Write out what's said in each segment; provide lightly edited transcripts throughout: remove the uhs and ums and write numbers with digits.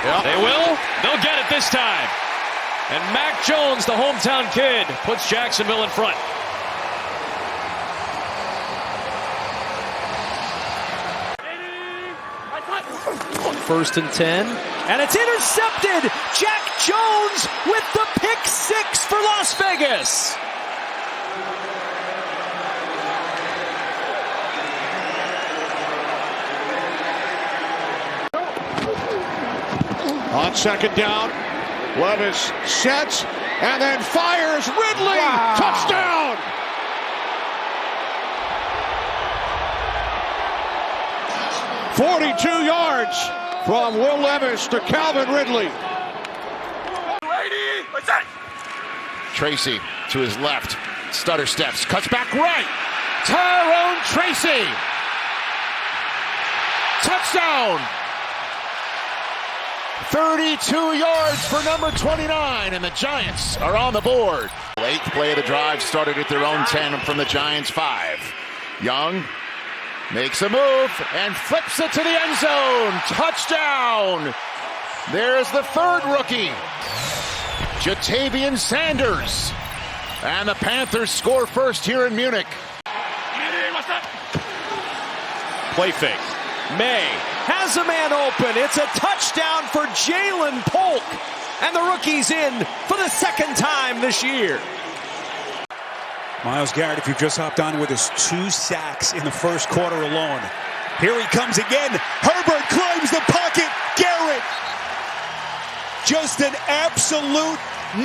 Yep. They will. They'll get it this time. And Mac Jones, the hometown kid, puts Jacksonville in front. First and 10, and it's intercepted. Jack Jones with the pick six for Las Vegas. On second down, Levis sets and then fires. Ridley, touchdown! "42 yards from Will Levis to Calvin Ridley." Tracy to his left, stutter steps, cuts back right. Tyrone Tracy, touchdown! 32 yards for number 29, and the Giants are on the board. Eighth play of the drive started at their own 10 from the Giants' 5. Young makes a move and flips it to the end zone. Touchdown! There's the third rookie, Jatavian Sanders. And the Panthers score first here in Munich. Play fake. May has a man open. It's a touchdown for Jalen Polk. And the rookie's in for the second time this year. Myles Garrett, if you've just hopped on with us, 2 sacks in the first quarter alone. Here he comes again. Herbert climbs the pocket. Garrett, just an absolute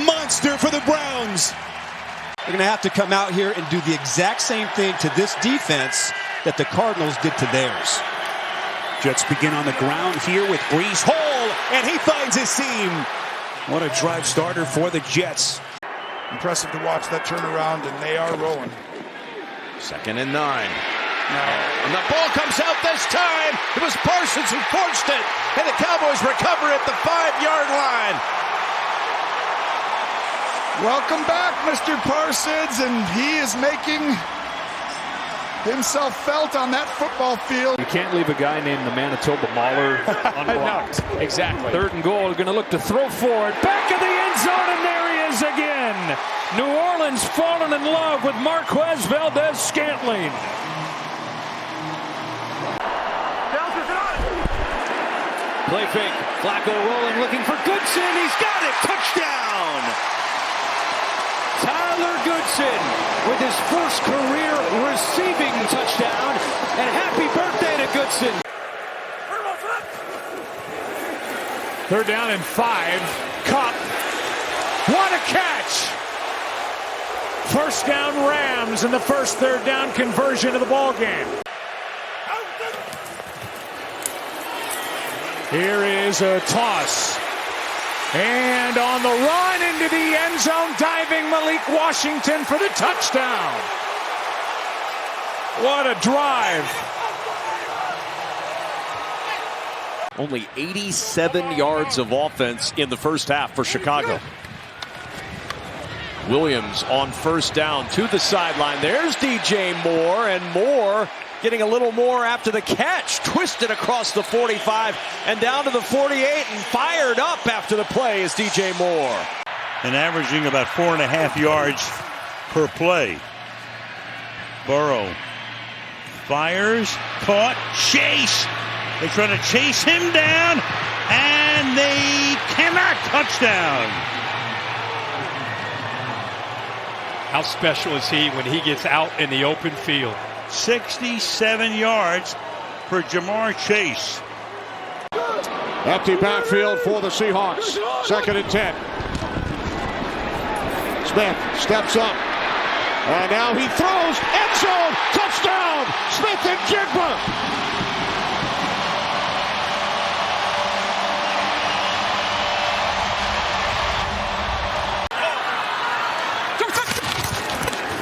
monster for the Browns. They're going to have to come out here and do the exact same thing to this defense that the Cardinals did to theirs. Jets begin on the ground here with Breece Hall, and he finds his seam. What a drive starter for the Jets. Impressive to watch that turnaround, and they are rolling. Second and 9. And the ball comes out this time. It was Parsons who forced it, and the Cowboys recover at the 5-yard line. Welcome back, Mr. Parsons, and he is making himself felt on that football field. You can't leave a guy named the Manitoba Mauler unblocked. No, exactly. Third and goal, going to look to throw forward. Back of the end zone, and there he is again. New Orleans falling in love with Marquez Valdez-Scantling. Play fake. Flacco rolling, looking for Goodson. He's got it. Touchdown! Tyler Goodson with his first career receiving touchdown. And happy birthday to Goodson. Third down and 5. Cup. What a catch! First down Rams in the first third down conversion of the ball game. Here is a toss. And on the run into the end zone, diving Malik Washington for the touchdown. What a drive. Only 87 yards of offense in the first half for Chicago. Williams on first down to the sideline. There's DJ Moore, and Moore getting a little more after the catch. Twisted across the 45 and down to the 48 and fired up after the play is DJ Moore. And averaging about 4.5 yards per play. Burrow fires, caught, chase. They try to chase him down, and they cannot. Touchdown. How special is he when he gets out in the open field? 67 yards for Jamar Chase. Empty backfield for the Seahawks. Second and 10. Smith steps up. And now he throws. End zone. Touchdown. Smith and Jigba.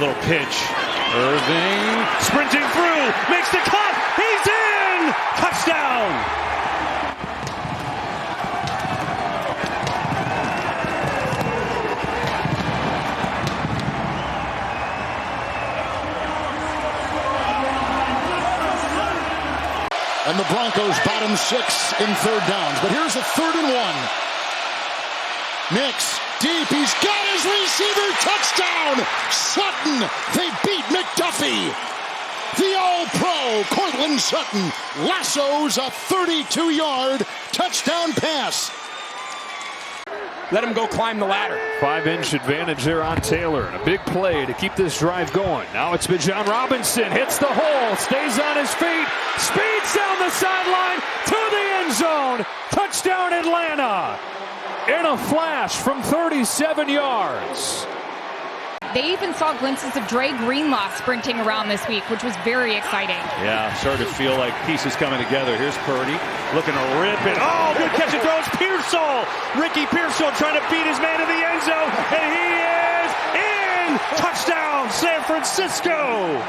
Little pitch. Irving sprinting through, makes the cut. He's in. Touchdown. And the Broncos bottom 6 in third downs. But here's a 3rd and 1. Nix deep. He's got his receiver. Touchdown. Sutton. They beat McDuffie. The All-Pro Cortland Sutton lassos a 32-yard touchdown pass. Let him go climb the ladder. 5-inch advantage there on Taylor. And a big play to keep this drive going. Now it's Bijan Robinson. Hits the hole. Stays on his feet. Speeds down the sideline to the end zone. Touchdown Atlanta. In a flash from 37 yards. They even saw glimpses of Dre Greenlaw sprinting around this week, which was very exciting. Yeah, started to feel like pieces coming together. Here's Purdy looking to rip it. Oh, good catch and throws. Pearsall. Ricky Pearsall trying to beat his man in the end zone. And he is in. Touchdown, San Francisco.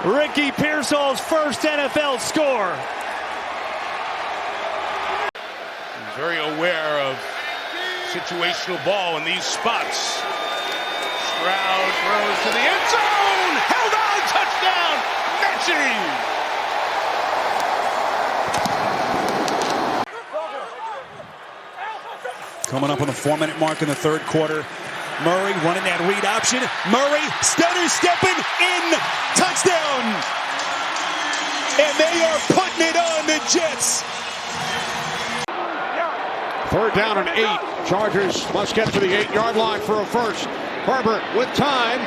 Ricky Pearsall's first NFL score. He's very aware of situational ball in these spots. Stroud throws to the end zone. Held on. Touchdown. Mechie. Coming up on the 4-minute mark in the third quarter. Murray running that read option. Murray stutter stepping in. Touchdown. And they are putting it on the Jets. 3rd down and 8. Chargers must get to the 8-yard line for a first. Herbert with time.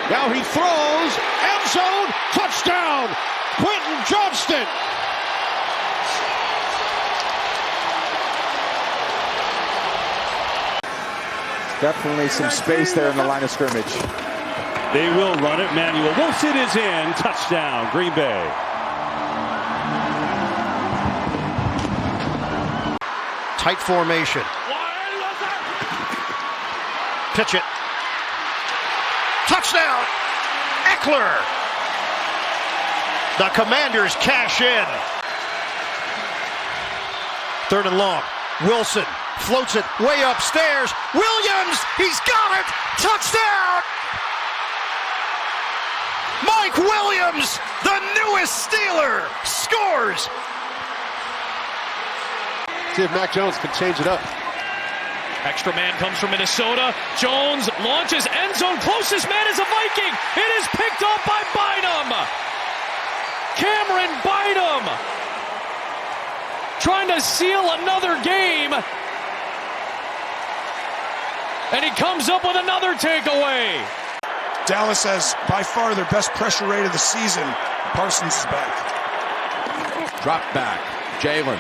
Now he throws. End zone. Touchdown. Quentin Johnston. Definitely some space there in the line of scrimmage. They will run it. Manuel Wilson is in. Touchdown, Green Bay. Tight formation. Pitch it. Touchdown. Eckler. The Commanders cash in. 3rd and long. Wilson floats it way upstairs. Williams, he's got it. Touchdown. Mike Williams, the newest Steeler, scores. See if Mac Jones can change it up. Extra man comes from Minnesota. Jones launches end zone. Closest man is a Viking. It is picked up by Bynum. Cameron Bynum trying to seal another game. And he comes up with another takeaway. Dallas has by far their best pressure rate of the season. Parsons is back. Drop back. Jalen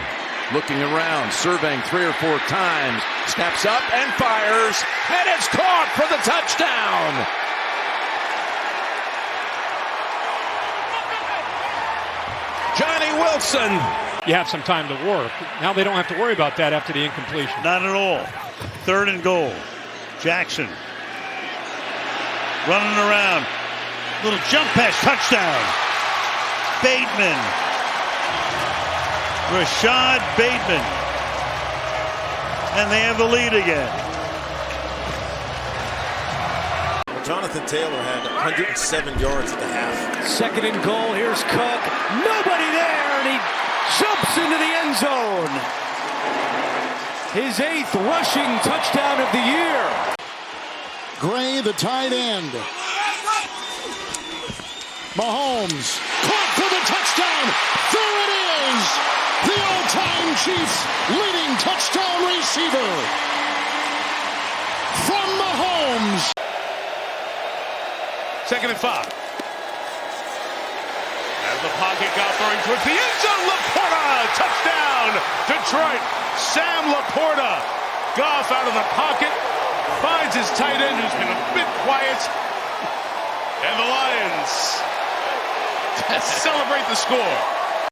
looking around, surveying 3 or 4 times. Steps up and fires. And it's caught for the touchdown. Johnny Wilson. You have some time to work. Now they don't have to worry about that after the incompletion. Not at all. 3rd and goal. Jackson running around. Little jump pass. Touchdown. Bateman. Rashad Bateman. And they have the lead again. Jonathan Taylor had 107 yards at the half. 2nd and goal. Here's Cook. Nobody there, and he jumps into the end zone. His 8th rushing touchdown of the year. Gray, the tight end. Mahomes caught for the touchdown. There it is. The all-time Chiefs leading touchdown receiver from Mahomes. 2nd and 5. As the pocket got throwing towards the end zone, Laporta, touchdown, Detroit. Sam Laporta, Goff out of the pocket, finds his tight end who's been a bit quiet, and the Lions celebrate the score.